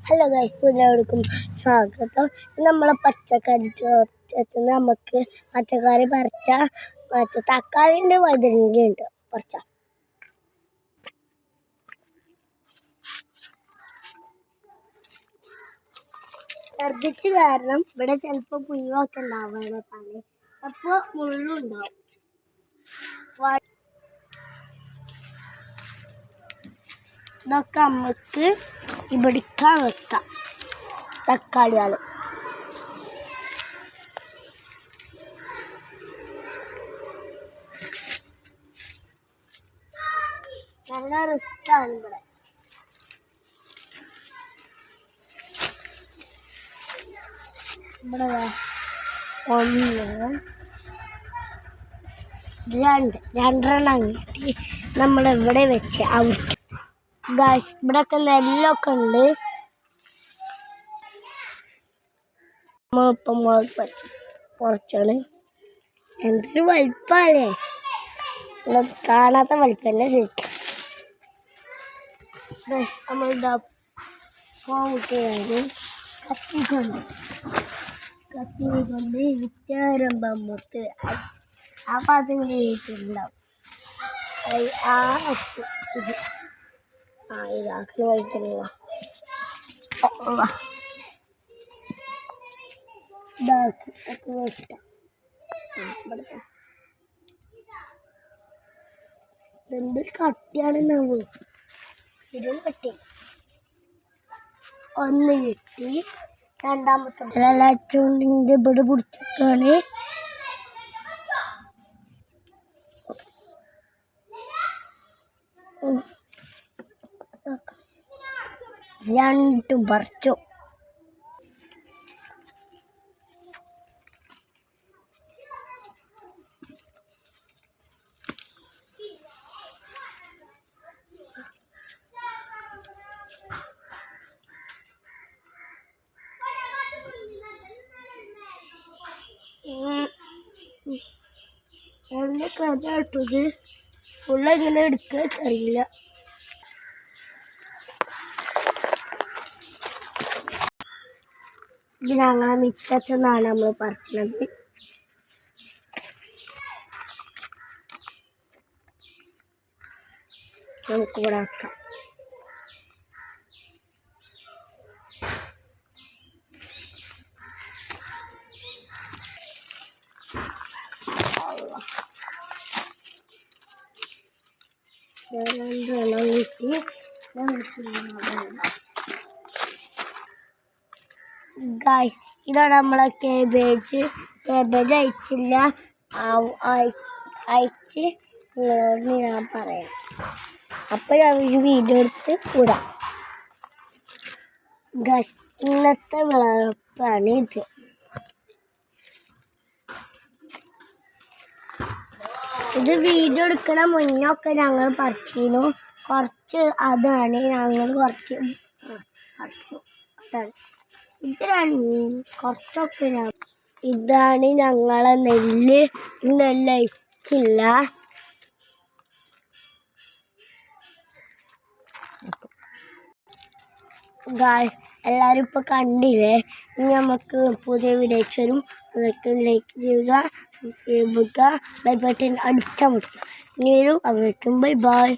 Hello guys, എല്ലാവർക്കും സ്വാഗതം. നമ്മളെ പച്ചക്കറി നമുക്ക് പച്ചക്കറി പറിച്ച തക്കാളിൻ്റെ വഴുതനങ്ങ ഉണ്ട് പറിച്ച. ഛർദിച്ച് കാരണം ഇവിടെ ചിലപ്പോൾ പുഴുവൊക്കെ ഉണ്ടാവുന്നതാണ്, അപ്പോൾ മുള്ളുണ്ടാവും. ഇതൊക്കെ നമുക്ക് ഇവിടിക്കാൻ വെക്കാം. തക്കാളികൾ നല്ല റിസ്ക്കാണ് ഇവിടെ. ഇവിടെ 1 2 രണ്ടെണ്ണം കിട്ടി. നമ്മളിവിടെ വെച്ച് അവർക്ക് ഇവിടെയൊക്കെ നെല്ലൊക്കെ ഉണ്ട്. നമ്മളിപ്പം കുറച്ചാണ്. എന്തൊരു വലിപ്പല്ലേ, കാണാത്ത വലിപ്പല്ലേ ശരിക്കും. നമ്മളിതാ പോവുകയാണ്. കത്തിക്കൊണ്ട് വിറ്റാരമ്പത്ത് ആ പാത്രം ചെയ്തിട്ടുണ്ടാവും. ഇതാക്കി വഴിക്കുള്ള എന്ത് കട്ടിയാണ്. ഇത് കട്ടി ഒന്ന് കിട്ടി. രണ്ടാമത്തെ ചൂണ്ടിൻ്റെ ഇവിടെ പിടിച്ചിട്ടാണ്. രണ്ടും പറിച്ചു. എൻ്റെ കഥ കേട്ടത് ഫുള്ള ഇങ്ങനെ എടുക്കാൻ അറിയില്ല. ഇത് ഞങ്ങളെ മിറ്റത്തുനിന്നാണ് നമ്മൾ പറിച്ചത്. നമുക്കിവിടെ വെക്കാം. രണ്ടെണ്ണം കിട്ടി. ഗായ്സ്, ഇതാണ് നമ്മളെ കേബേജ് അയച്ചില്ല. അയച്ച് നിങ്ങളോട് ഞാൻ പറയാം. അപ്പോൾ ഞാൻ ഒരു വീഡിയോ എടുത്ത് വിടാം. ഗായ്സ്, ഇന്നത്തെ വിളവെടുപ്പാണ് ഇത്. ഇത് വീഡിയോ എടുക്കണ മുന്നൊക്കെ ഞങ്ങൾ പറിച്ചിരുന്നു. കുറച്ച് അതാണ് ഞങ്ങൾ കുറച്ച് പറിച്ചു. കുറച്ചൊക്കെ ഇതാണ് ഞങ്ങളെ നെല്ല്. അയച്ചില്ല. ഗായ്സ്, എല്ലാവരും ഇപ്പോൾ കണ്ടില്ലേ. ഇനി നമുക്ക് പുതിയ വീഡിയോസ് വരും. അതൊക്കെ ലൈക്ക് ചെയ്യുക, സബ്സ്ക്രൈബ് ചെയ്യുക, ബെൽ ബട്ടൺ അടിച്ചമർത്തുക. ഇനി വരും. അവർക്കും ബൈ ബൈ.